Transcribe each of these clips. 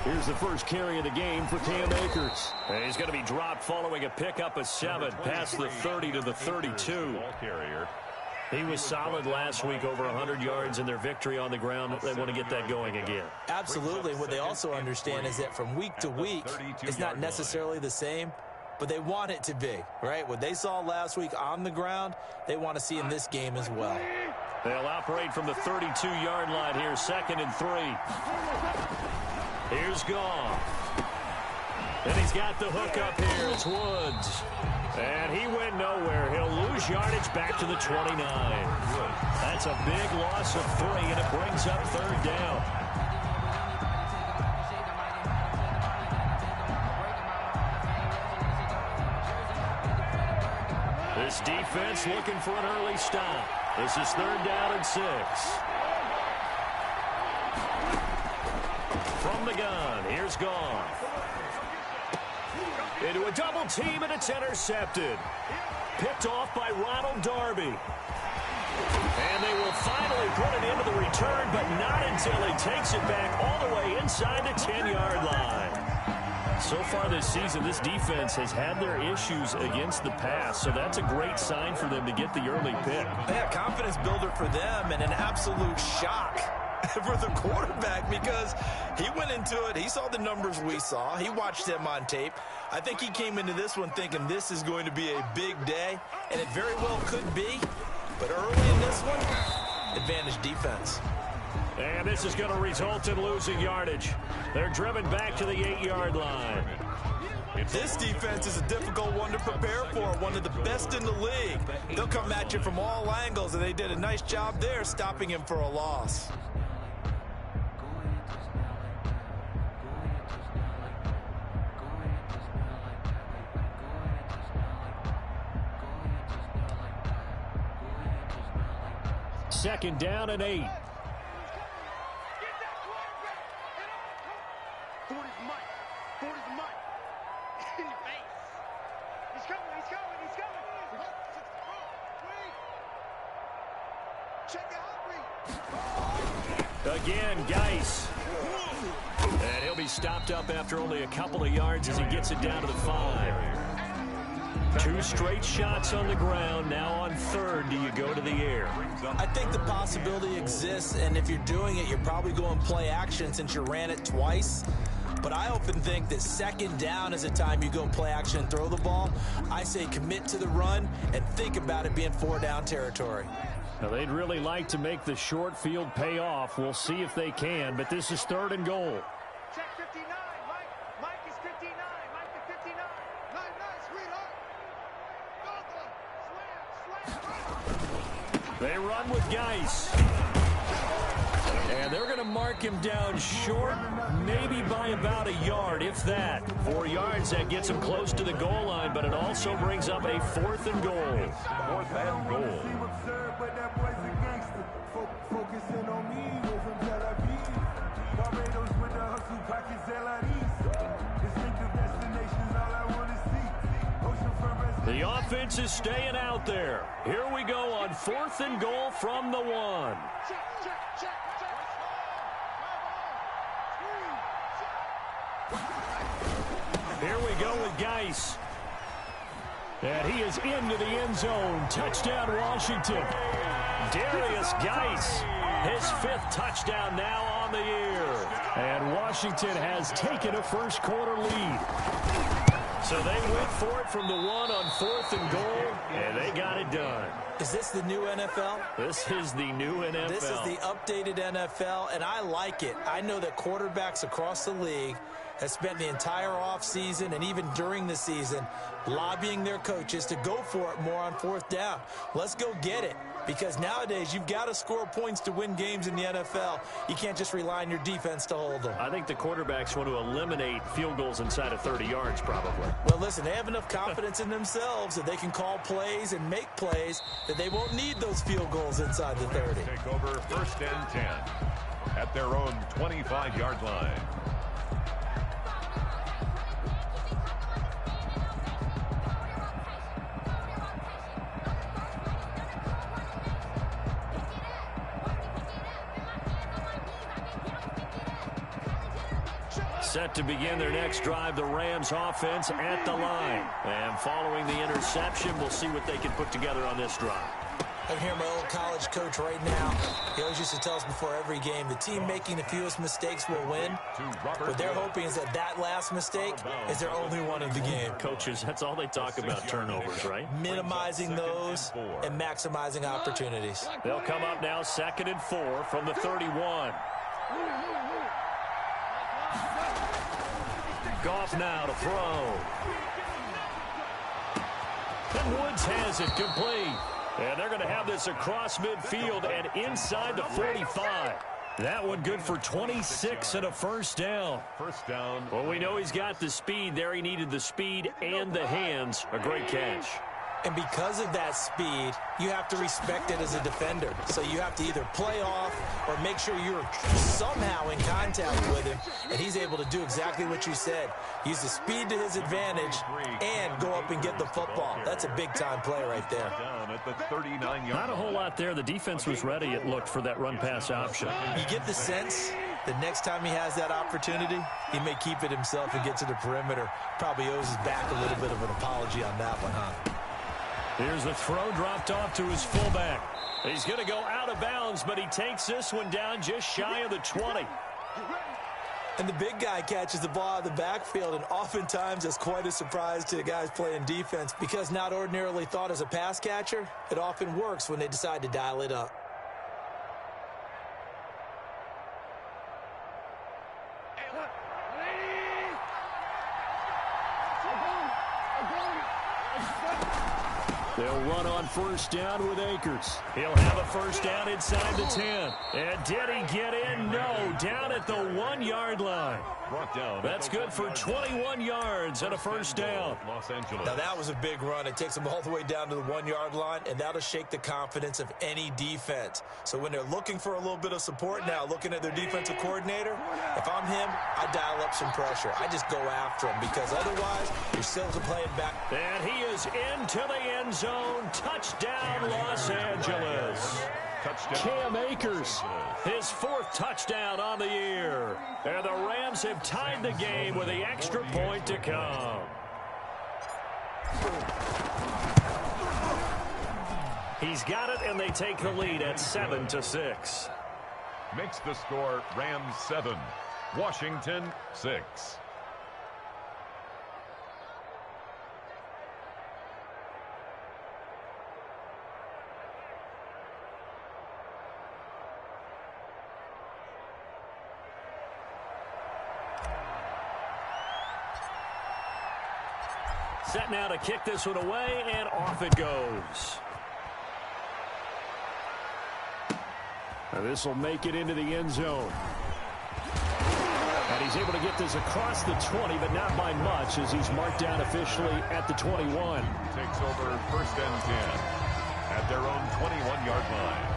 Here's the first carry of the game for Cam Akers. And he's going to be dropped following a pickup of 7 past the 30 to the 32. He was solid last week, over 100 yards in their victory on the ground. They want to get that going again. Absolutely. What they also understand is that from week to week, it's not necessarily the same, but they want it to be, right? What they saw last week on the ground, they want to see in this game as well. They'll operate from the 32-yard line here, 2nd and 3. Here's Goff. And he's got the hook up here. It's Woods. And he went nowhere. He'll lose yardage back to the 29. That's a big loss of 3, and it brings up 3rd down. This defense looking for an early stop. This is 3rd down and 6. From the gun, here's Goff. Into a double team, and it's intercepted. Picked off by Ronald Darby. And they will finally put it into the return, but not until he takes it back all the way inside the 10-yard line. So far this season, this defense has had their issues against the pass, so that's a great sign for them to get the early pick. Yeah, confidence builder for them, and an absolute shock for the quarterback, because he went into it, he saw the numbers we saw, he watched them on tape. I think he came into this one thinking this is going to be a big day, and it very well could be, but early in this one, advantage defense. And this is going to result in losing yardage. They're driven back to the 8-yard line. This defense is a difficult one to prepare for, one of the best in the league. They'll come at you from all angles, and they did a nice job there stopping him for a loss. Second down and 8. Again, Geis. And he'll be stopped up after only a couple of yards as he gets it down to the 5. 2 straight shots on the ground. Now on 3rd, do you go to the air? I think the possibility exists, and if you're doing it, you're probably going play action since you ran it twice. But I often think that 2nd down is a time you go play action and throw the ball. I say commit to the run and think about it being 4-down territory. Now, they'd really like to make the short field pay off. We'll see if they can, but this is 3rd and goal. Check 59, Mike. Mike is 59. Mike is 59. Nice, sweetheart. They run with Geis. And they're going to mark him down short, maybe by about a yard, if that. 4 yards, that gets him close to the goal line, but it also brings up a 4th and goal. 4th and goal. Focusing on me, we're from Tel Aviv. Barbados with the hustle, pockets distinctive destinations, all I want to see. The offense is staying out there. Here we go on 4th and goal from the 1. Here we go with Geis. And he is into the end zone. Touchdown, Washington. Darius Geis, his 5th touchdown now on the year. And Washington has taken a first-quarter lead. So they went for it from the 1 on 4th and goal, and they got it done. Is this the new NFL? This is the new NFL. This is the updated NFL, and I like it. I know that quarterbacks across the league have spent the entire offseason and even during the season lobbying their coaches to go for it more on 4th down. Let's go get it, because nowadays you've got to score points to win games in the NFL. You can't just rely on your defense to hold them. I think the quarterbacks want to eliminate field goals inside of 30 yards probably. Well, listen, they have enough confidence in themselves that they can call plays and make plays that they won't need those field goals inside the 30. Take over 1st and 10 at their own 25-yard line. Set to begin their next drive, the Rams offense at the line. And following the interception, we'll see what they can put together on this drive. I'm hearing my old college coach right now. He always used to tell us before every game, the team making the fewest mistakes will win. What they're hoping is that that last mistake is their only one of the game. Coaches, that's all they talk about, turnovers, right? Minimizing those and maximizing opportunities. They'll come up now 2nd and 4 from the 31. Goff now to throw. And Woods has it complete. And they're going to have this across midfield and inside the 45. That one good for 26 and a first down. First down. Well, we know he's got the speed there. He needed the speed and the hands. A great catch. And because of that speed, you have to respect it as a defender. So you have to either play off or make sure you're somehow in contact with him. And he's able to do exactly what you said. Use the speed to his advantage and go up and get the football. That's a big-time play right there. Down at the 39-yard. Not a whole lot there. The defense was ready, it looked, for that run-pass option. You get the sense that next time he has that opportunity, he may keep it himself and get to the perimeter. Probably owes his back a little bit of an apology on that one, huh? Here's the throw dropped off to his fullback. He's going to go out of bounds, but he takes this one down just shy of the 20. And the big guy catches the ball out of the backfield, and oftentimes it's quite a surprise to the guys playing defense because not ordinarily thought as a pass catcher, it often works when they decide to dial it up. They'll run on first down with Akers. He'll have a first down inside the 10. And did he get in? No. Down at the 1-yard line. Brought down. That's good for 21 yards and a first down. Los Angeles. Now that was a big run. It takes them all the way down to the 1-yard line, and that'll shake the confidence of any defense. So when they're looking for a little bit of support now, looking at their defensive coordinator, if I'm him, I dial up some pressure. I just go after him because otherwise you're still playing back. And he is into the end zone. Touchdown, Los Angeles. Touchdown. Cam Akers, his 4th touchdown on the year. And the Rams have tied the game with the extra point to come. He's got it, and they take the lead at 7-6. Makes the score Rams 7, Washington 6. Set now to kick this one away, and off it goes. Now this will make it into the end zone. And he's able to get this across the 20, but not by much as he's marked down officially at the 21. Takes over first and 10 at their own 21-yard line.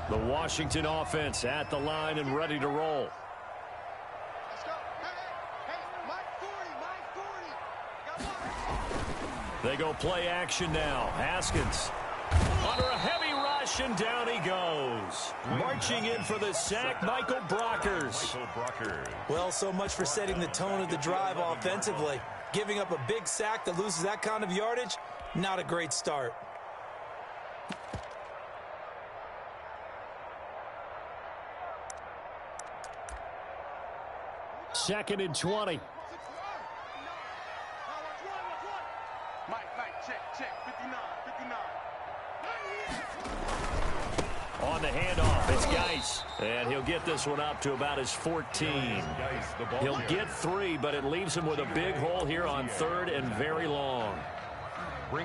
The Washington offense at the line and ready to roll. Let's go. Hey, Mike 40. Got one. They go play action now. Haskins under a heavy rush, and down he goes. Marching in for the sack, Michael Brockers. Well, so much for setting the tone of the drive offensively. Giving up a big sack that loses that kind of yardage, not a great start. Second and 20. Mike, check. 59. On the handoff, it's Geis. And he'll get this one up to about his 14. He'll get 3, but it leaves him with a big hole here on 3rd and very long.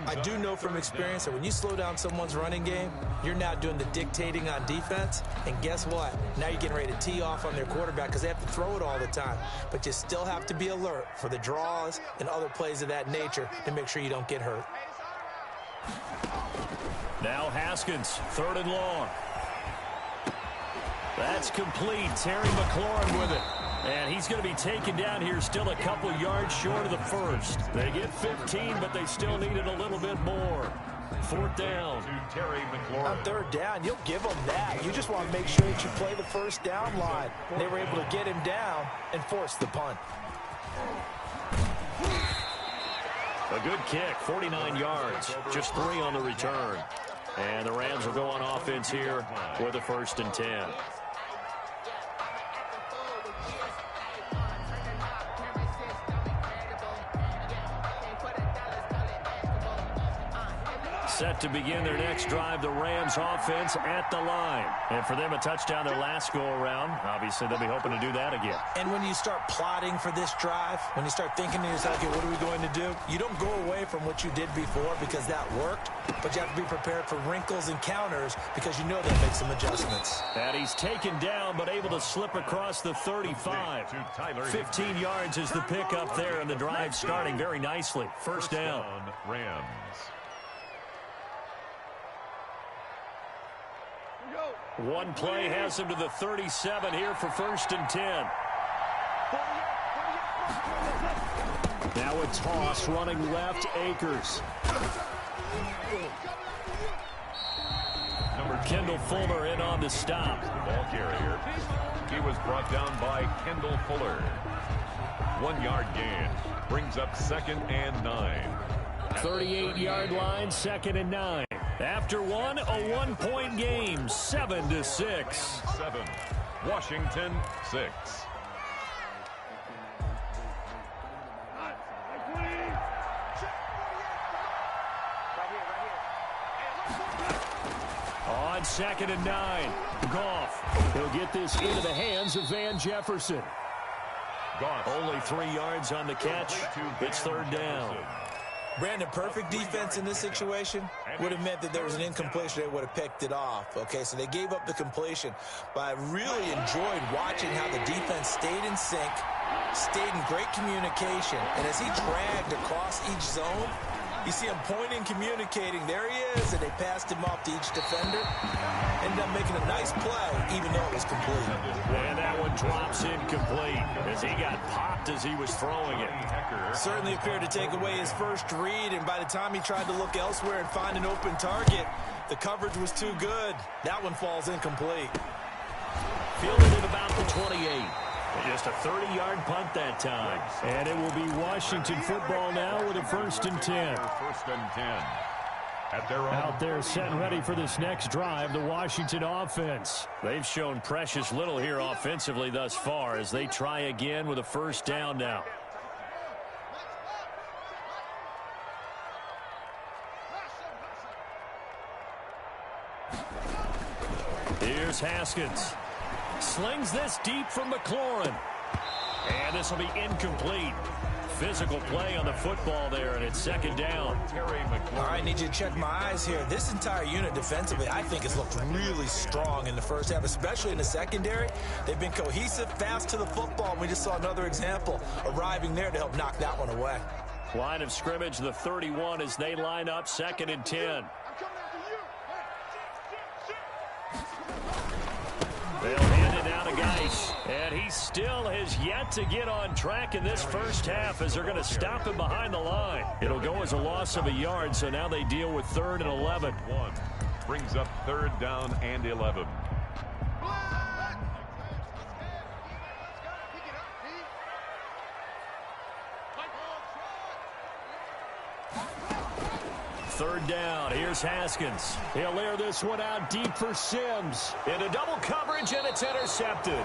I do know from experience that when you slow down someone's running game, you're now doing the dictating on defense. And guess what? Now you're getting ready to tee off on their quarterback because they have to throw it all the time. But you still have to be alert for the draws and other plays of that nature to make sure you don't get hurt. Now Haskins, 3rd and long. That's complete. Terry McLaurin with it. And he's going to be taken down here still a couple yards short of the first. They get 15, but they still needed a little bit more. Fourth down. On third down, you'll give them that. You just want to make sure that you play the first down line. They were able to get him down and force the punt. A good kick, 49 yards, just 3 on the return. And the Rams will go on offense here with a 1st and 10. Set to begin their next drive, the Rams offense at the line. And for them, a touchdown their last go-around. Obviously, they'll be hoping to do that again. And when you start plotting for this drive, when you start thinking to yourself, okay, what are we going to do? You don't go away from what you did before because that worked, but you have to be prepared for wrinkles and counters because you know they'll make some adjustments. And he's taken down, but able to slip across the 35. 15 yards is the pickup there, and the drive starting very nicely. First down. Rams. One play has him to the 37 here for 1st and 10. Now a toss running left, Akers. Kendall Fuller in on the stop. Ball carrier. He was brought down by Kendall Fuller. 1 yard gain. Brings up 2nd and 9. 38-yard line, 2nd and 9. After one, a 1-point game, 7-6. 7. Washington 6. On 2nd and 9, Goff. He'll get this into the hands of Van Jefferson. Goff. Only 3 yards on the catch. It's 3rd down. Brandon, perfect defense in this situation would have meant that there was an incompletion. They would have picked it off. Okay, so they gave up the completion. But I really enjoyed watching how the defense stayed in sync, stayed in great communication. And as he dragged across each zone, you see him pointing, communicating. There he is, and they passed him off to each defender. Ended up making a nice play, even though it was complete. And that one drops incomplete as he got popped as he was throwing it. Certainly appeared to take away his first read, and by the time he tried to look elsewhere and find an open target, the coverage was too good. That one falls incomplete. Fielded at about the 28. Just a 30-yard punt that time. And it will be Washington football now with a 1st and 10. 1st and 10. At their own. Out there set and ready for this next drive, the Washington offense. They've shown precious little here offensively thus far as they try again with a 1st down now. Here's Haskins. Slings this deep from McLaurin. And this will be incomplete. Physical play on the football there, and it's 2nd down. All right, need you to check my eyes here. This entire unit defensively, I think, has looked really strong in the first half, especially in the secondary. They've been cohesive, fast to the football, and we just saw another example arriving there to help knock that one away. Line of scrimmage, the 31 as they line up, 2nd and 10. They'll hand it down to Geis, and he still has yet to get on track in this first half as they're going to stop him behind the line. It'll go as a loss of a yard, so now they deal with 3rd and 11. Brings up 3rd down and 11. Third down. Here's Haskins. He'll air this one out deep for Sims. Into double coverage, and it's intercepted.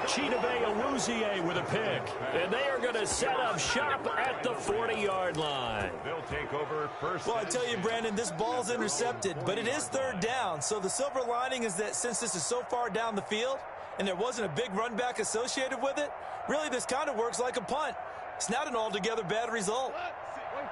Chidobe Awuzie with a pick. And they are going to set up shop at the 40-yard line. They'll take over first. Well, I tell you, Brandon, this ball's intercepted, but it is 3rd down. So the silver lining is that since this is so far down the field and there wasn't a big run back associated with it, really this kind of works like a punt. It's not an altogether bad result.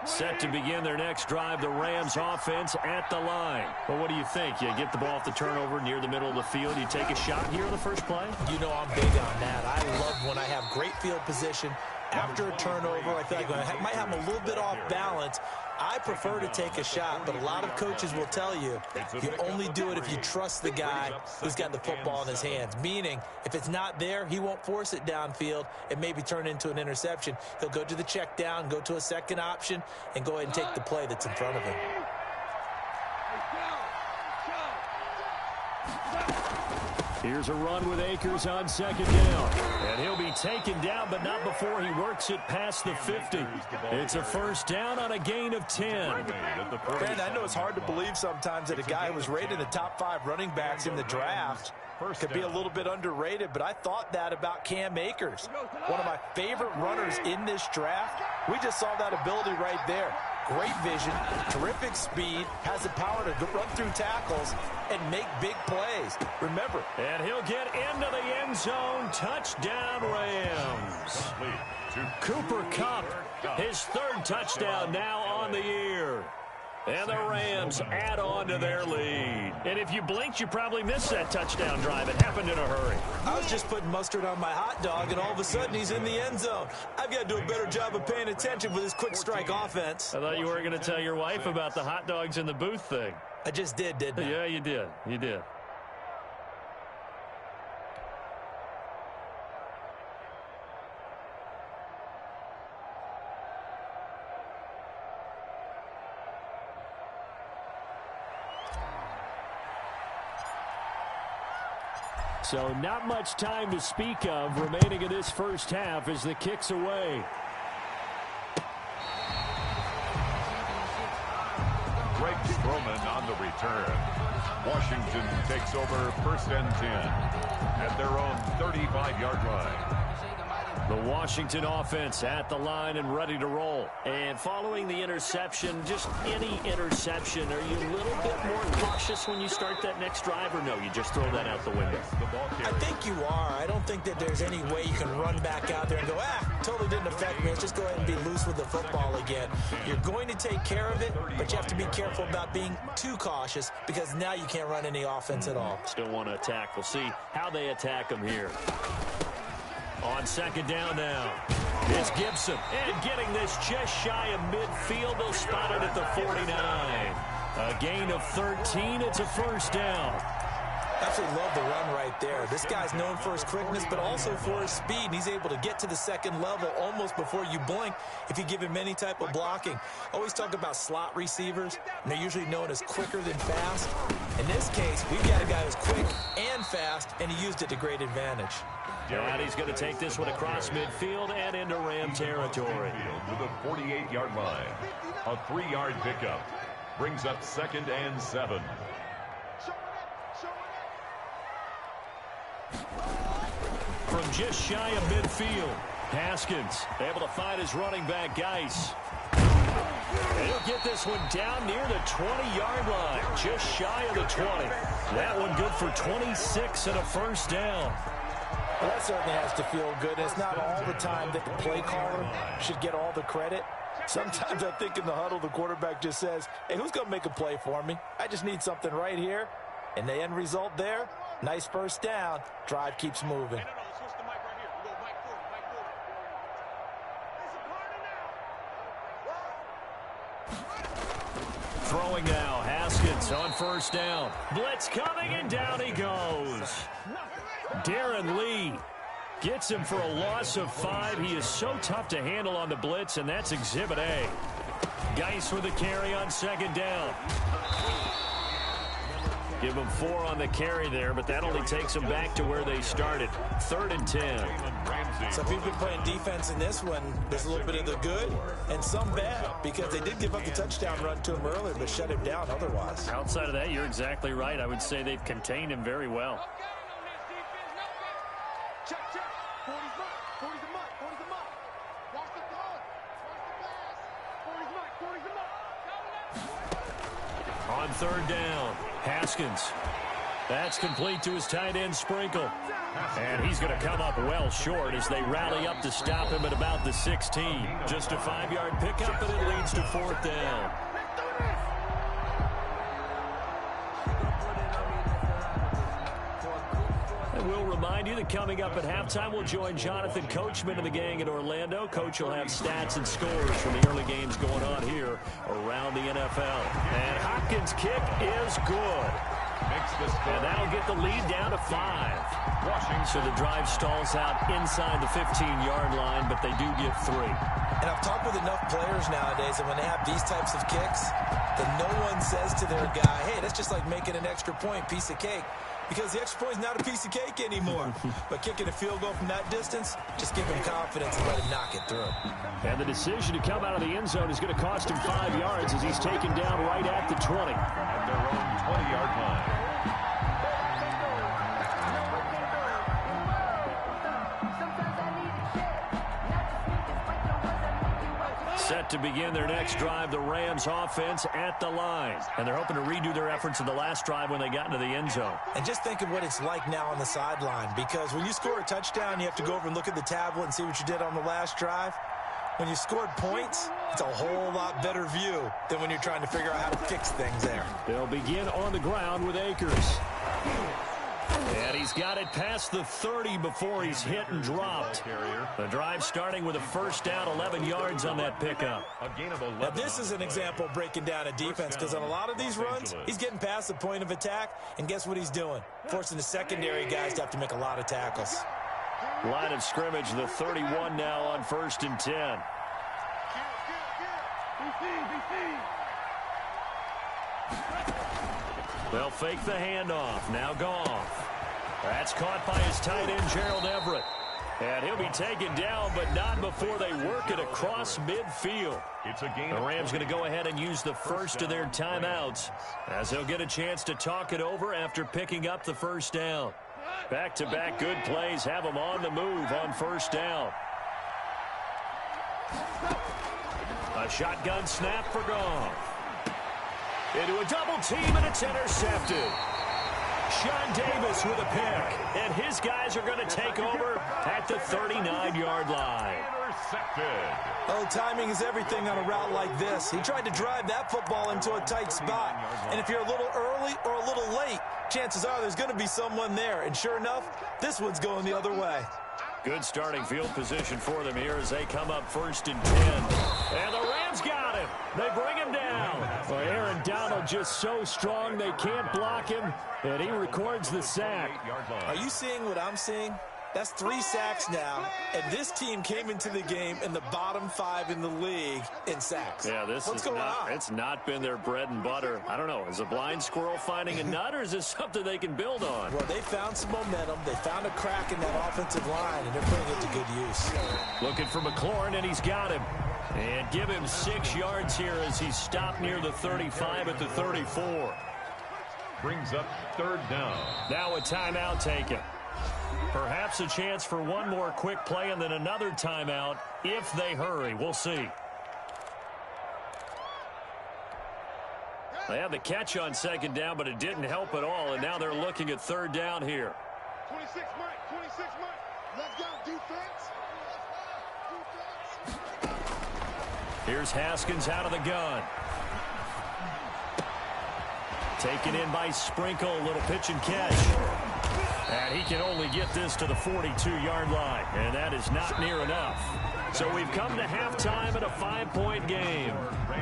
Set to begin their next drive, the Rams offense at the line. Well, what do you think? You get the ball off the turnover near the middle of the field. You take a shot here on the first play? You know I'm big on that. I love when I have great field position after a turnover, I feel like I might have him a little bit off balance. I prefer to take a shot, but a lot of coaches will tell you you only do it if you trust the guy who's got the football in his hands. Meaning, if it's not there, he won't force it downfield and maybe turn into an interception. He'll go to the check down, go to a second option, and go ahead and take the play that's in front of him. Here's a run with Akers on second down. And he'll be taken down, but not before he works it past the 50. It's a first down on a gain of 10. Brandon, I know it's hard to believe sometimes that a guy who was rated in the top 5 running backs in the draft could be a little bit underrated, but I thought that about Cam Akers. One of my favorite runners in this draft. We just saw that ability right there. Great vision, terrific speed, has the power to run through tackles and make big plays. Remember. And he'll get into the end zone. Touchdown, Rams. Cooper Kupp, his 3rd touchdown now on the year. And the Rams add on to their lead. And if you blinked, you probably missed that touchdown drive. It happened in a hurry. I was just putting mustard on my hot dog, and all of a sudden he's in the end zone. I've got to do a better job of paying attention with this quick strike offense. I thought you were going to tell your wife about the hot dogs in the booth thing. I just did, didn't I? Yeah, you did. You did. So not much time to speak of remaining in this first half as the kick's away. Greg Stroman on the return. Washington takes over 1st and 10 at their own 35-yard line. The Washington offense at the line and ready to roll. And following the interception, just any interception, are you a little bit more cautious when you start that next drive, or no, you just throw that out the window? I think you are. I don't think that there's any way you can run back out there and go, totally didn't affect me. Let's just go ahead and be loose with the football again. You're going to take care of it, but you have to be careful about being too cautious because now you can't run any offense at all. Still want to attack. We'll see how they attack them here. On second down now, it's Gibson. And getting this just shy of midfield. They'll spot it at the 49. A gain of 13. It's a first down. Absolutely love the run right there. This guy's known for his quickness, but also for his speed. And he's able to get to the second level almost before you blink if you give him any type of blocking. Always talk about slot receivers, and they're usually known as quicker than fast. In this case, we've got a guy who's quick and fast, and he used it to great advantage. And he's going to take this one across midfield and into Ram territory. To the 48-yard line. A 3-yard pickup. Brings up 2nd and 7. From just shy of midfield, Haskins able to find his running back, Geis. And he'll get this one down near the 20-yard line, just shy of the 20. That one good for 26 and a first down. Well, that certainly has to feel good. It's not all the time that the play caller should get all the credit. Sometimes I think in the huddle, the quarterback just says, hey, who's going to make a play for me? I just need something right here. And the end result there, nice first down. Drive keeps moving. Throwing now, Haskins on first down. Blitz coming, and down he goes. Darren Lee gets him for a loss of 5. He is so tough to handle on the blitz, and that's Exhibit A. Geis with a carry on second down. Give him 4 on the carry there, but that only takes them back to where they started. 3rd and 10. So if you've been playing defense in this one, there's a little bit of the good and some bad because they did give up the touchdown run to him earlier, but shut him down otherwise. Outside of that, you're exactly right. I would say they've contained him very well. Check, check. 40's mark. 40's a mark. 40's a mark. Watch the ball. Watch the pass. 40's mark. 40's a mark. On third down, Haskins. That's complete to his tight end, Sprinkle. And he's going to come up well short as they rally up to stop him at about the 16. Just a 5-yard pickup, and it leads to 4th down. And we'll remind remind you that coming up at halftime, we'll join Jonathan Coachman and the gang in Orlando. Coach will have stats and scores from the early games going on here around the NFL. And Hopkins' kick is good. And that'll get the lead down to 5. So the drive stalls out inside the 15-yard line, but they do get 3. And I've talked with enough players nowadays, and when they have these types of kicks, then no one says to their guy, hey, that's just like making an extra point, piece of cake. Because the extra point is not a piece of cake anymore. But kicking a field goal from that distance, just give him confidence and let him knock it through. And the decision to come out of the end zone is going to cost him 5 yards as he's taken down right at the 20. At their own 20-yard line. Set to begin their next drive, the Rams offense at the line. And they're hoping to redo their efforts in the last drive when they got into the end zone. And just think of what it's like now on the sideline, because when you score a touchdown, you have to go over and look at the tablet and see what you did on the last drive. When you scored points, it's a whole lot better view than when you're trying to figure out how to fix things there. They'll begin on the ground with Akers. And he's got it past the 30 before he's hit and dropped. The drive starting with a first down, 11 yards on that pickup. Now this is an example breaking down a defense, because on a lot of these runs, he's getting past the point of attack, and guess what he's doing? Forcing the secondary guys to have to make a lot of tackles. Line of scrimmage, the 31 now on 1st and 10. They'll fake the handoff. Now Goff. That's caught by his tight end, Gerald Everett. And he'll be taken down, but not before they work it across midfield. The Rams going to go ahead and use the first of their timeouts, as they'll get a chance to talk it over after picking up the first down. Back-to-back good plays have them on the move on first down. A shotgun snap for Goff. Into a double team, and it's intercepted. Sean Davis with a pick, and his guys are going to take over at the 39-yard line. Intercepted. Oh, timing is everything on a route like this. He tried to drive that football into a tight spot. And if you're a little early or a little late, chances are there's going to be someone there. And sure enough, this one's going the other way. Good starting field position for them here as they come up 1st and 10. And the Rams got him. They bring him down. Well, Aaron Donald just so strong they can't block him, and he records the sack. Are you seeing what I'm seeing? That's 3 sacks now, and this team came into the game in the bottom 5 in the league in sacks. Yeah, what's going on? It's not been their bread and butter. I don't know. Is a blind squirrel finding a nut, or is this something they can build on? Well, they found some momentum. They found a crack in that offensive line, and they're putting it to good use. Looking for McLaurin, and he's got him. And give him 6 yards here as he's stopped near the 35 at the 34. Brings up 3rd down. Now a timeout taken. Perhaps a chance for one more quick play and then another timeout if they hurry. We'll see. They had the catch on 2nd down, but it didn't help at all, and now they're looking at 3rd down here. 26 Mike, 26 Mike. Let's go, defense. Here's Haskins out of the gun. Taken in by Sprinkle, a little pitch and catch. And he can only get this to the 42-yard line, and that is not near enough. So we've come to halftime at a 5-point game.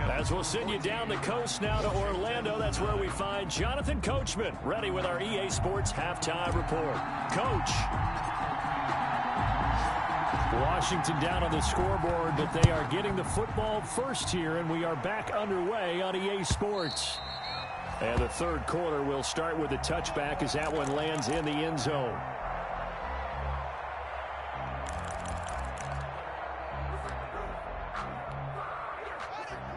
As we'll send you down the coast now to Orlando, that's where we find Jonathan Coachman, ready with our EA Sports halftime report. Coach. Washington down on the scoreboard, but they are getting the football first here, and we are back underway on EA Sports. And the 3rd quarter will start with a touchback as that one lands in the end zone.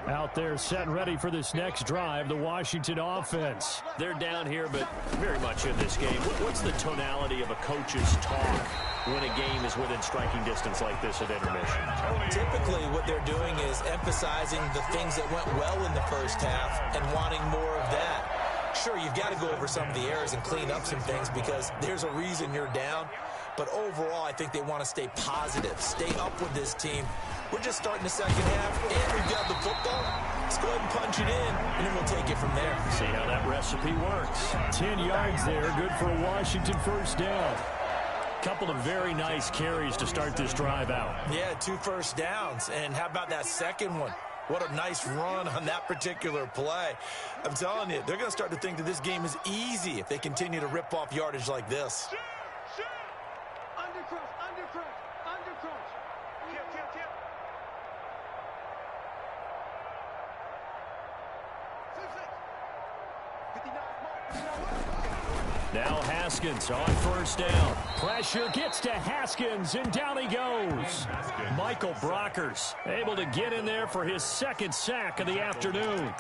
Out there set and ready for this next drive, the Washington offense. They're down here, but very much in this game. What's the tonality of a coach's talk when a game is within striking distance like this at intermission? Typically, what they're doing is emphasizing the things that went well in the first half and wanting more of that. Sure, you've got to go over some of the errors and clean up some things because there's a reason you're down. But overall, I think they want to stay positive, stay up with this team. We're just starting the second half, and we've got the football. Let's go ahead and punch it in, and then we'll take it from there. See how that recipe works. 10 yards there, good for a Washington first down. Couple of very nice carries to start this drive out. Yeah, 2 first downs. And how about that second one? What a nice run on that particular play. I'm telling you, they're going to start to think that this game is easy if they continue to rip off yardage like this. Under crunch, under crunch, under crunch. Kill. 59 Now Haskins on first down. Pressure gets to Haskins, and down he goes. Michael Brockers able to get in there for his second sack of the afternoon.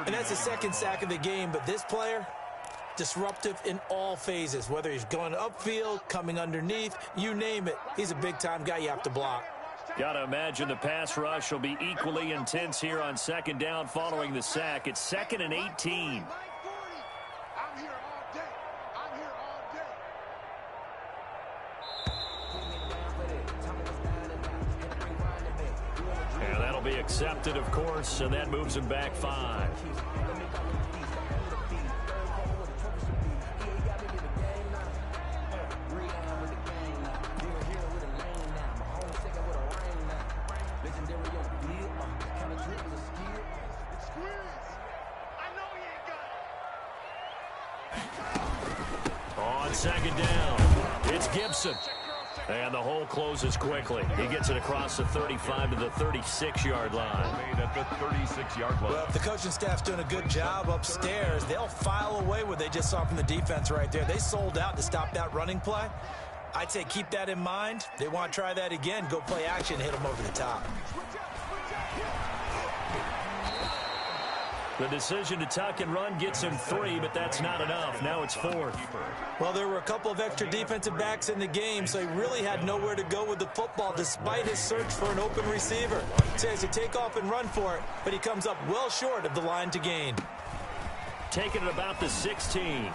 And that's the second sack of the game, but this player, disruptive in all phases, whether he's going upfield, coming underneath, you name it. He's a big-time guy you have to block. Got to imagine the pass rush will be equally intense here on second down following the sack. It's 2nd and 18. I'm here all day. I'm here all day. And that'll be accepted, of course, and that moves him back 5. On second down, it's Gibson. And the hole closes quickly. He gets it across the 35 to the 36-yard line. Made at the 36-yard line. Well, if the coaching staff's doing a good job upstairs, they'll file away what they just saw from the defense right there. They sold out to stop that running play. I'd say keep that in mind. They want to try that again. Go play action, hit them over the top. The decision to tuck and run gets him 3, but that's not enough. Now it's 4th. Well, there were a couple of extra defensive backs in the game, so he really had nowhere to go with the football despite his search for an open receiver. So he has to take off and run for it, but he comes up well short of the line to gain. Taking it about the 16.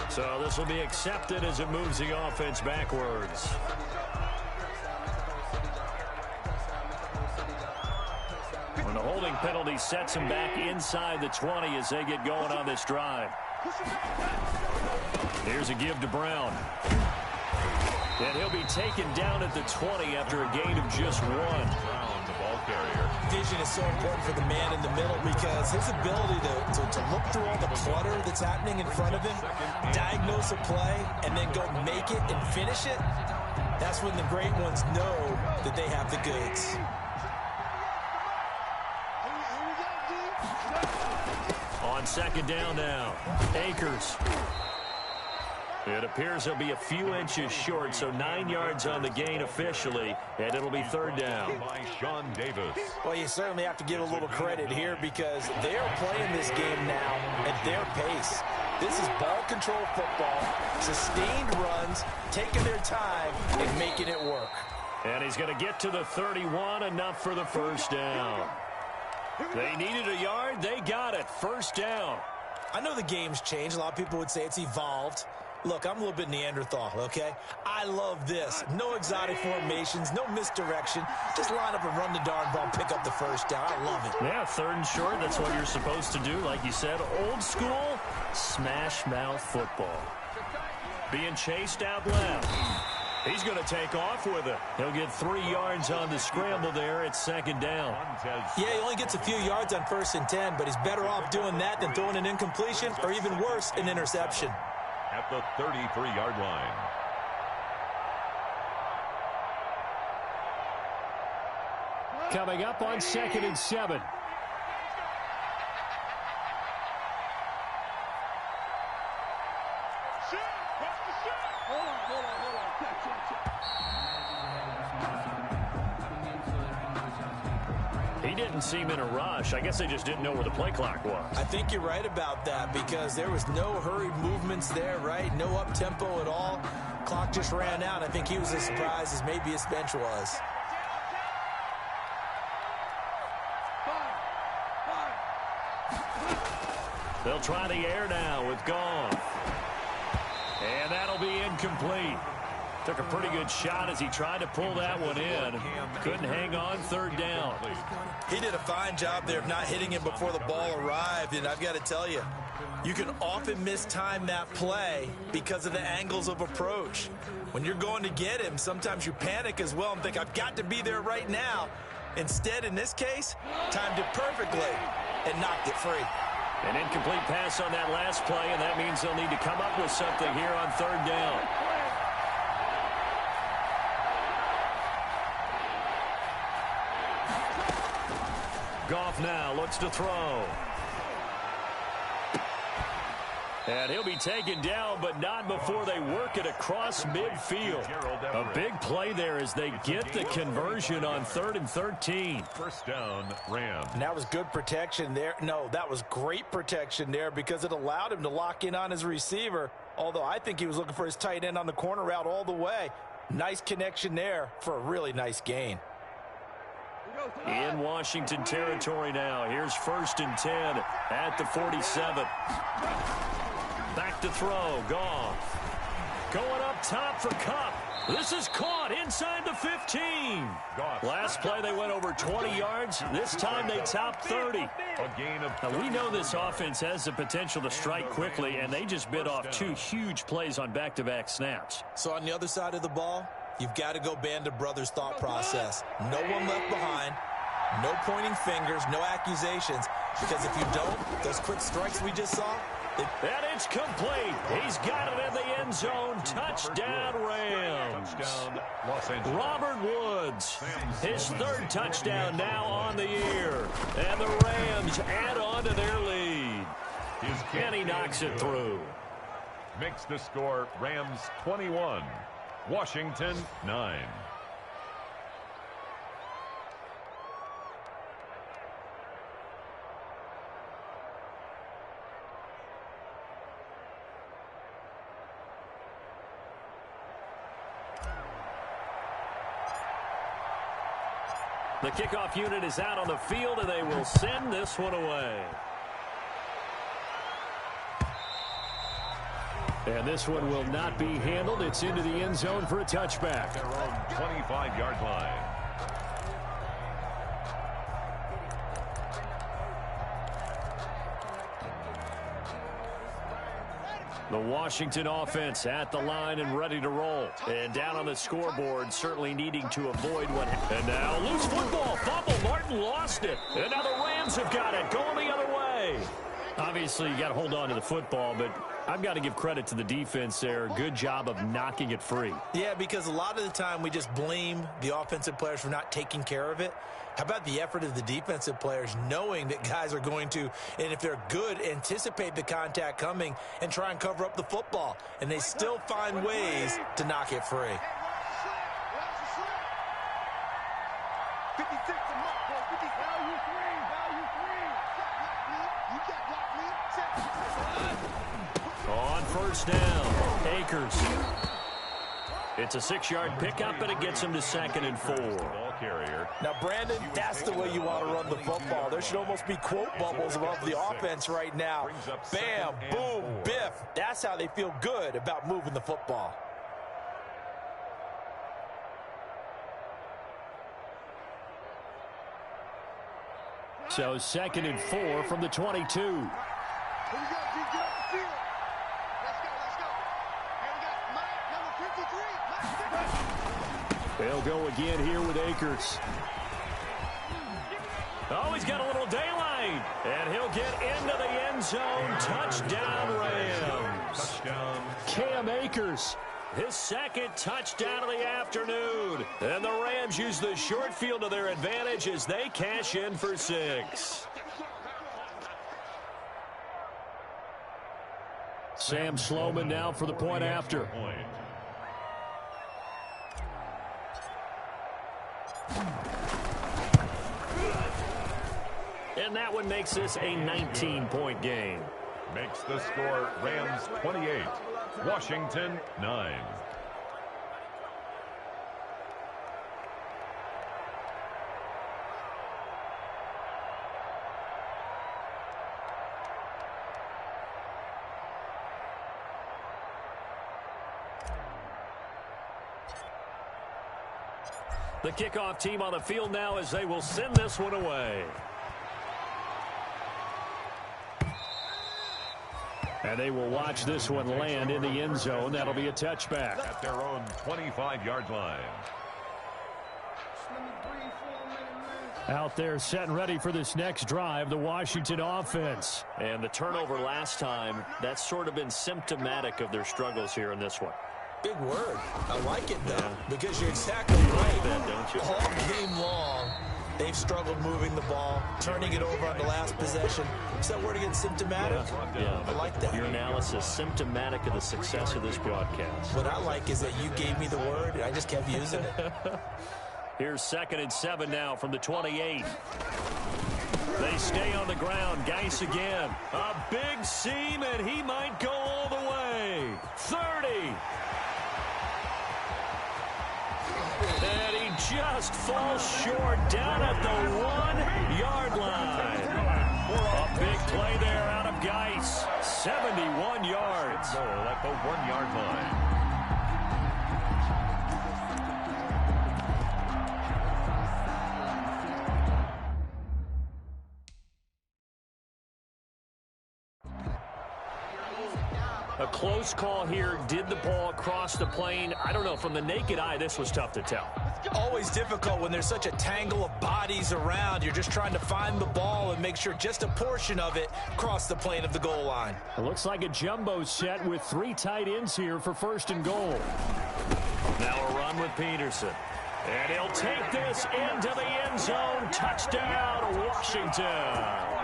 So this will be accepted as it moves the offense backwards. When the holding penalty sets him back inside the 20 as they get going on this drive. Here's a give to Brown. And he'll be taken down at the 20 after a gain of just 1. Brown, the ball carrier. Vision is so important for the man in the middle because his ability to look through all the clutter that's happening in front of him, diagnose a play, and then go make it and finish it, that's when the great ones know that they have the goods. On second down now, Akers. It appears he'll be a few inches short, so 9 yards on the gain officially, and it'll be 3rd down. By Sean Davis. Well, you certainly have to give a little credit here because they are playing this game now at their pace. This is ball control football, sustained runs, taking their time and making it work. And he's going to get to the 31, enough for the first down. They needed a yard, they got it. First down. I know the game's changed. A lot of people would say it's evolved. Look, I'm a little bit Neanderthal, okay? I love this. No exotic formations, no misdirection. Just line up and run the darn ball, pick up the first down. I love it. Yeah, 3rd and short, that's what you're supposed to do. Like you said, old school, smash mouth football. Being chased out left. He's going to take off with it. He'll get 3 yards on the scramble there at 2nd down. Yeah, he only gets a few yards on 1st and 10, but he's better off doing that than throwing an incompletion or even worse, an interception. At the 33-yard line. Coming up on 2nd and 7. He didn't seem in a rush. I guess they just didn't know where the play clock was. I think you're right about that because there was no hurried movements there, right? No up-tempo at all. Clock just ran out. I think he was as surprised as maybe his bench was. They'll try the air now with Goff. And that'll be incomplete. Took a pretty good shot as he tried to pull that one in. Couldn't hang on third down. He did a fine job there of not hitting him before the ball arrived, and I've got to tell you, you can often mistime that play because of the angles of approach. When you're going to get him, sometimes you panic as well and think, I've got to be there right now. Instead, in this case, timed it perfectly and knocked it free. An incomplete pass on that last play, and that means they'll need to come up with something here on third down. Goff now looks to throw. And he'll be taken down, but not before they work it across midfield. A big play there as they get the conversion on 3rd and 13. First down, Rams. And that was good protection there. No, that was great protection there because it allowed him to lock in on his receiver, although I think he was looking for his tight end on the corner route all the way. Nice connection there for a really nice gain. In Washington territory now. Here's 1st and 10 at the 47. Back to throw. Goff. Going up top for Kupp. This is caught inside the 15. Last play they went over 20 yards. This time they topped 30. A gain of now, we know this offense has the potential to strike quickly, and they just bit off 2 huge plays on back-to-back snaps. So on the other side of the ball, you've got to go band of brothers thought process. No one left behind. No pointing fingers, no accusations. Because if you don't, those quick strikes we just saw. And it's complete. He's got it in the end zone. Touchdown, Rams. touchdown, Los Angeles. Robert Woods, his 3rd touchdown now on the year. And the Rams add on to their lead. And he knocks it through. Makes the score Rams 21, Washington 9. The kickoff unit is out on the field, and they will send this one away. And this one will not be handled. It's into the end zone for a touchback. Their own 25-yard line. The Washington offense at the line and ready to roll. And down on the scoreboard, certainly needing to avoid what happened. And now loose football, fumble. Martin lost it. And now the Rams have got it, going the other way. Obviously, you got to hold on to the football, but I've got to give credit to the defense there. Good job of knocking it free. Yeah, because a lot of the time we just blame the offensive players for not taking care of it. How about the effort of the defensive players knowing that guys are going to, and if they're good, anticipate the contact coming and try and cover up the football. And they still find ways to knock it free. 56 to mark, boy. 50, value three. You got block me. On first down, Akers. It's a 6-yard pickup, and it gets him to 2nd and 4. Ball carrier. Now, Brandon, that's the way you want to run the football. There should almost be quote bubbles above the offense right now. Bam, boom, biff. That's how they feel good about moving the football. So 2nd and 4 from the 22. Here we go, G. Get off the field. Let's go. Here we got Mike, number 53. They'll go again here with Akers. Oh, he's got a little daylight. And he'll get into the end zone. Touchdown, Rams. Touchdown. Cam Akers, his 2nd touchdown of the afternoon. And the Rams use the short field to their advantage as they cash in for 6. Sam Sloman now for the point after. And that one makes this a 19-point game. Makes the score Rams 28, Washington 9. The kickoff team on the field now as they will send this one away. And they will watch this one land in the end zone. That'll be a touchback. At their own 25-yard line. Out there set and ready for this next drive, the Washington offense. And the turnover last time, that's sort of been symptomatic of their struggles here in this one. Big word. I like it, though, because you're exactly right. That, don't you? All game long, they've struggled moving the ball, turning it over on the last possession. Is that word again, symptomatic? Yeah. I like that. Your analysis, symptomatic of the success of this broadcast. What I like is that you gave me the word, and I just kept using it. Here's 2nd and 7 now from the 28. They stay on the ground. Geis again. A big seam, and he might go all the way. 30. And he just falls short down at the 1-yard line. A big play there out of Geis. 71 yards. Goal at the 1-yard line. A close call here. Did the ball cross the plane? I don't know. From the naked eye, this was tough to tell. Always difficult when there's such a tangle of bodies around. You're just trying to find the ball and make sure just a portion of it crossed the plane of the goal line. It looks like a jumbo set with 3 tight ends here for 1st and goal. Now a run with Peterson. And he'll take this into the end zone. Touchdown, Washington.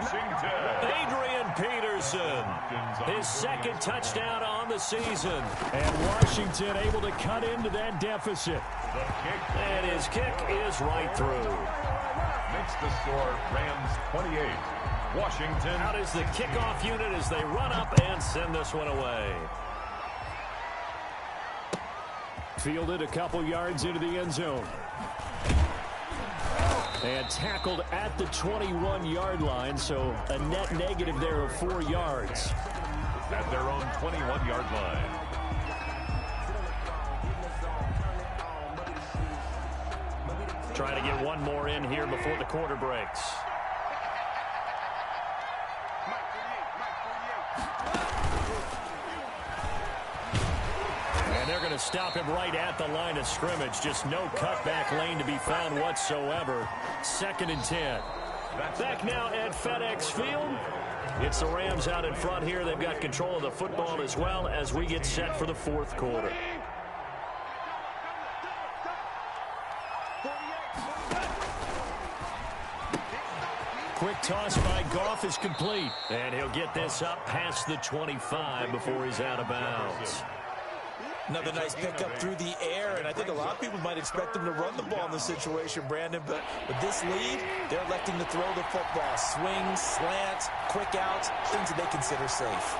Adrian Peterson, his 2nd touchdown on the season. And Washington able to cut into that deficit. And his kick is right through. Makes the score Rams 28. Washington. Out is the kickoff unit as they run up and send this one away. Fielded a couple yards into the end zone. And tackled at the 21-yard line, so a net negative there of 4 yards. At their own 21-yard line. Trying to get one more in here before the quarter breaks. They're going to stop him right at the line of scrimmage. Just no cutback lane to be found whatsoever. 2nd and 10. Back now at FedEx Field. It's the Rams out in front here. They've got control of the football as well as we get set for the 4th quarter. Quick toss by Goff is complete. And he'll get this up past the 25 before he's out of bounds. Another nice pickup through the air, and I think a lot of people might expect them to run the ball in this situation, Brandon, but with this lead, they're electing to throw the football. Swings, slants, quick outs, things that they consider safe.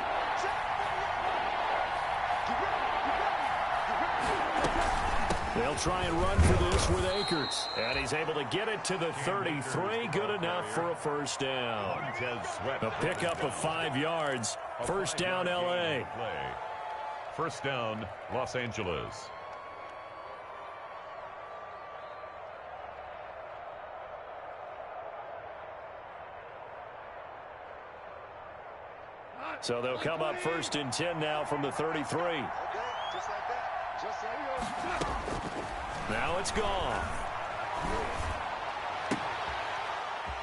They'll try and run for this with Akers. And he's able to get it to the 33. Good enough for a 1st down. A pickup of 5 yards. 1st down, L.A. 1st down, Los Angeles. So they'll come up 1st and 10 now from the 33. Okay, just like that. Just like that. Now it's gone.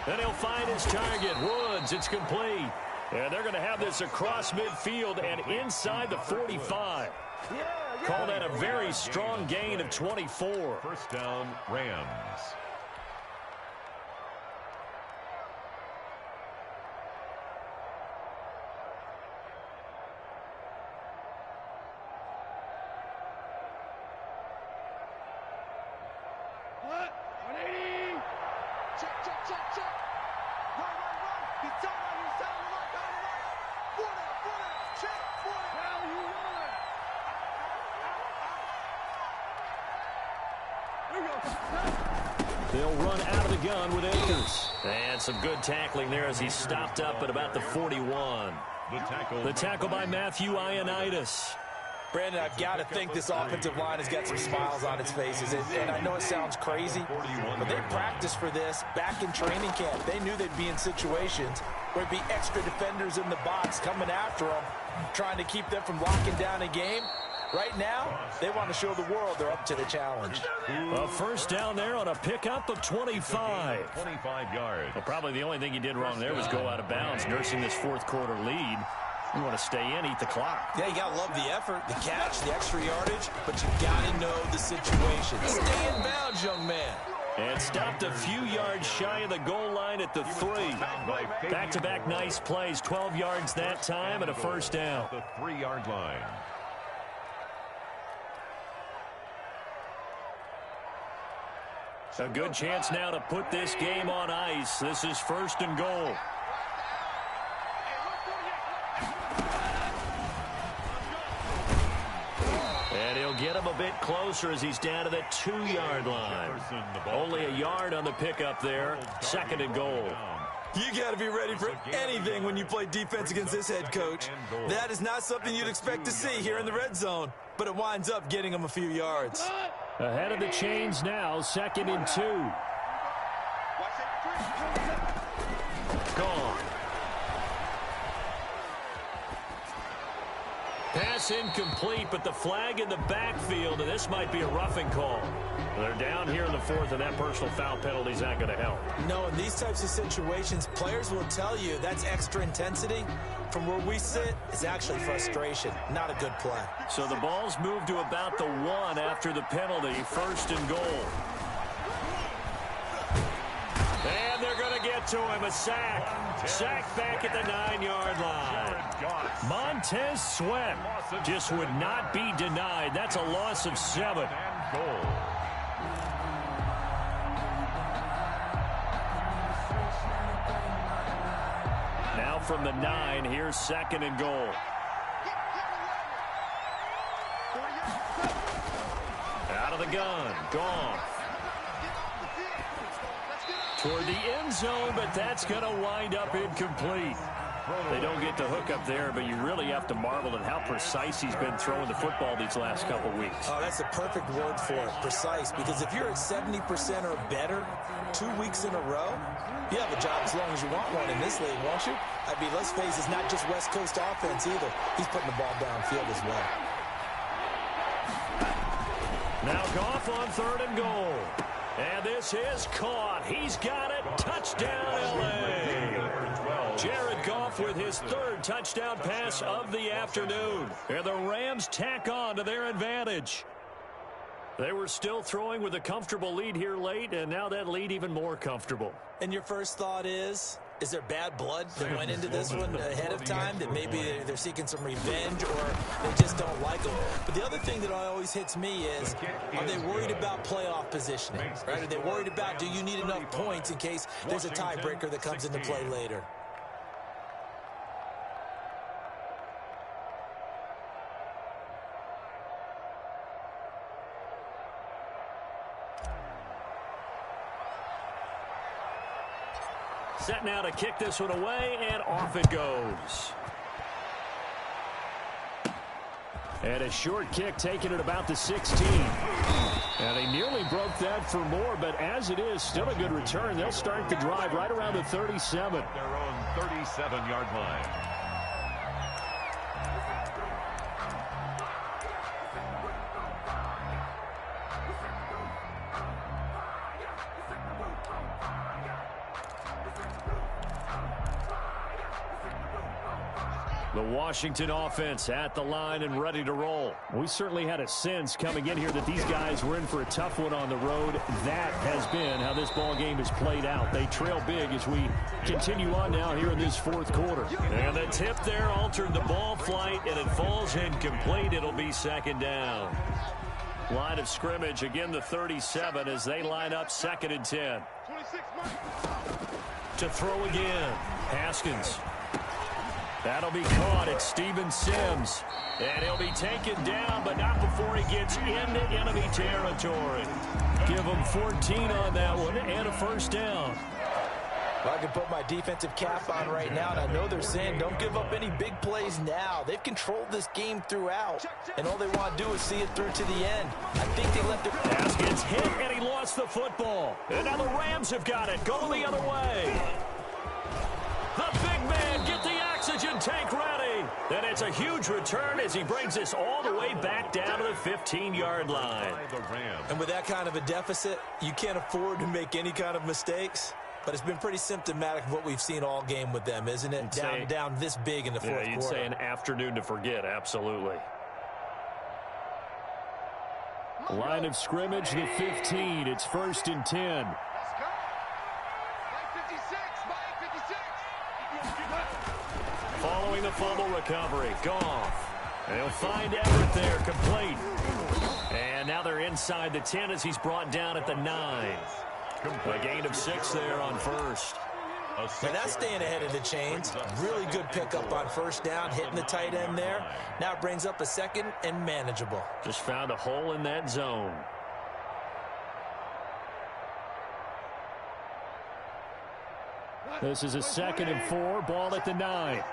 Then he'll find his target, Woods. It's complete. And they're going to have this across midfield and inside the 45. Call that a very strong gain of 24. 1st down, Rams. They'll run out of the gun with Akers. And some good tackling there as he stopped up at about the 41. The tackle by Matthew Ioannidis. Brandon, I've got to think this offensive line has got some smiles on its faces. And I know it sounds crazy, but they practiced for this back in training camp. They knew they'd be in situations where it'd be extra defenders in the box coming after them, trying to keep them from locking down a game. Right now, they want to show the world they're up to the challenge. A first down there on a pickup of 25. 25 yards. Well, probably the only thing he did wrong there was go out of bounds, nursing this fourth quarter lead. You want to stay in, eat the clock. Yeah, you got to love the effort, the catch, the extra yardage, but you got to know the situation. Stay in bounds, young man. And stopped a few yards shy of the goal line at the 3. Back-to-back nice plays, 12 yards that time and a first down. The 3-yard line. A good chance now to put this game on ice. This is first and goal. And he'll get him a bit closer as he's down to the 2-yard line. Only a yard on the pickup there. Second and goal. You got to be ready for anything when you play defense against this head coach. That is not something you'd expect to see here in the red zone, but it winds up getting him a few yards. Ahead of the chains now, second and 2. Gone. Pass incomplete, but the flag in the backfield, and this might be a roughing call. They're down here in the 4th, and that personal foul penalty is not going to help. No, in these types of situations, players will tell you that's extra intensity. From where we sit, it's actually frustration, not a good play. So the ball's moved to about the 1 after the penalty, first and goal. And they're going to get to him, a sack. Sack back at the 9-yard line. Montez Sweat just would not be denied. That's a loss of 7. Now from the 9, here's second and goal. Out of the gun, gone. Toward the end zone, but that's going to wind up incomplete. They don't get the hook up there, but you really have to marvel at how precise he's been throwing the football these last couple weeks. Oh, that's a perfect word for it, precise, because if you're at 70% or better 2 weeks in a row, you have a job as long as you want one in this league, won't you? I mean, let's face it, it's not just West Coast offense either. He's putting the ball downfield as well. Now Goff on third and goal. And this is caught. He's got it. Touchdown, L.A. Jared Goff with his 3rd touchdown pass of the afternoon. And the Rams tack on to their advantage. They were still throwing with a comfortable lead here late, and now that lead even more comfortable. And your first thought is there bad blood that went into this one ahead of time, that maybe they're seeking some revenge or they just don't like them? But the other thing that always hits me is, are they worried about playoff positioning? Right? Are they worried about, do you need enough points in case there's a tiebreaker that comes into play later? Set now to kick this one away, and off it goes. And a short kick taken at about the 16. And he nearly broke that for more, but as it is, still a good return. They'll start the drive right around the 37. Their own 37-yard line. The Washington offense at the line and ready to roll. We certainly had a sense coming in here that these guys were in for a tough one on the road. That has been how this ball game has played out. They trail big as we continue on now here in this 4th quarter. And the tip there altered the ball flight, and it falls incomplete. It'll be second down. Line of scrimmage, again the 37 as they line up 2nd and 10. To throw again, Haskins. That'll be caught at Steven Sims. And he'll be taken down, but not before he gets into enemy territory. Give him 14 on that one and a first down. I can put my defensive cap on right now, and I know they're saying don't give up any big plays now. They've controlled this game throughout, and all they want to do is see it through to the end. I think they left their pass gets hit, and he lost the football. And now the Rams have got it, going the other way. The big man, get the oxygen tank ready. And it's a huge return as he brings us all the way back down to the 15-yard line. And with that kind of a deficit, you can't afford to make any kind of mistakes. But it's been pretty symptomatic of what we've seen all game with them, isn't it? Down this big in the fourth quarter. You'd say an afternoon to forget, absolutely. Line of scrimmage, the 15. It's 1st and 10. Following the fumble recovery, Goff. They'll find Everett there, complete. And now they're inside the 10 as he's brought down at the 9. A gain of 6 there on first. Now that's staying ahead of the chains. Really good pickup on first down, hitting the tight end there. Now it brings up a second and manageable. Just found a hole in that zone. This is a 2nd and 4, ball at the 9.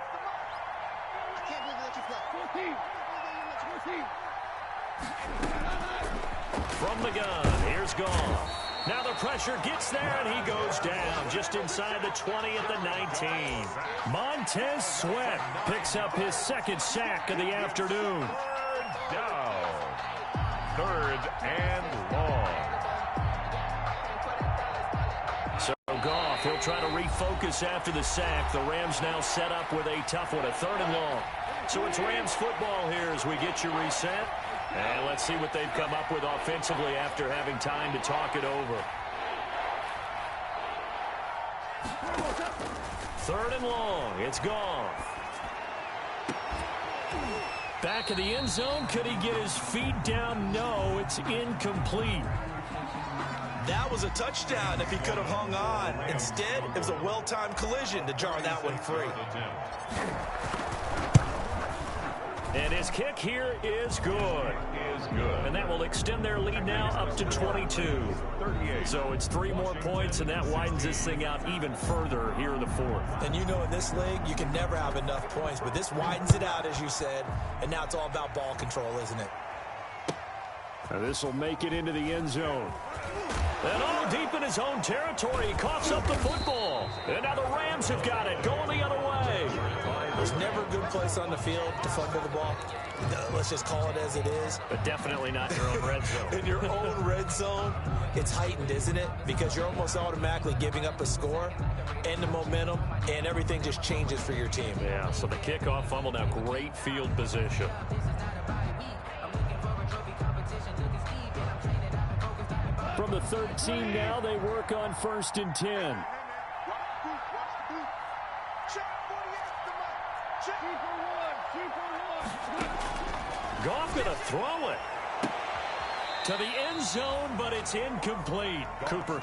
From the gun, here's Goff. Now the pressure gets there, and he goes down just inside the 20 at the 19. Montez Sweat picks up his 2nd sack of the afternoon. Down. 3rd and long. So Goff, he'll try to refocus after the sack. The Rams now set up with a tough one, a 3rd and long. So it's Rams football here as we get you reset. And let's see what they've come up with offensively after having time to talk it over. 3rd and long. It's Goff. Back of the end zone. Could he get his feet down? No, it's incomplete. That was a touchdown if he could have hung on. Instead, it was a well-timed collision to jar that one free. And his kick here is good. And that will extend their lead now up to 22. So it's 3 more points, and that widens this thing out even further here in the 4th. And you know in this league, you can never have enough points, but this widens it out, as you said, and now it's all about ball control, isn't it? Now this will make it into the end zone. And all deep in his own territory, he coughs up the football. And now the Rams have got it, going the other way. There's never a good place on the field to fumble the ball. Let's just call it as it is. But definitely not in your own red zone. In your own red zone, it's heightened, isn't it? Because you're almost automatically giving up a score and the momentum, and everything just changes for your team. Yeah, so the kickoff fumble, now great field position. From the 13 now, they work on 1st and 10. Goff gonna throw it to the end zone, but it's incomplete. Cooper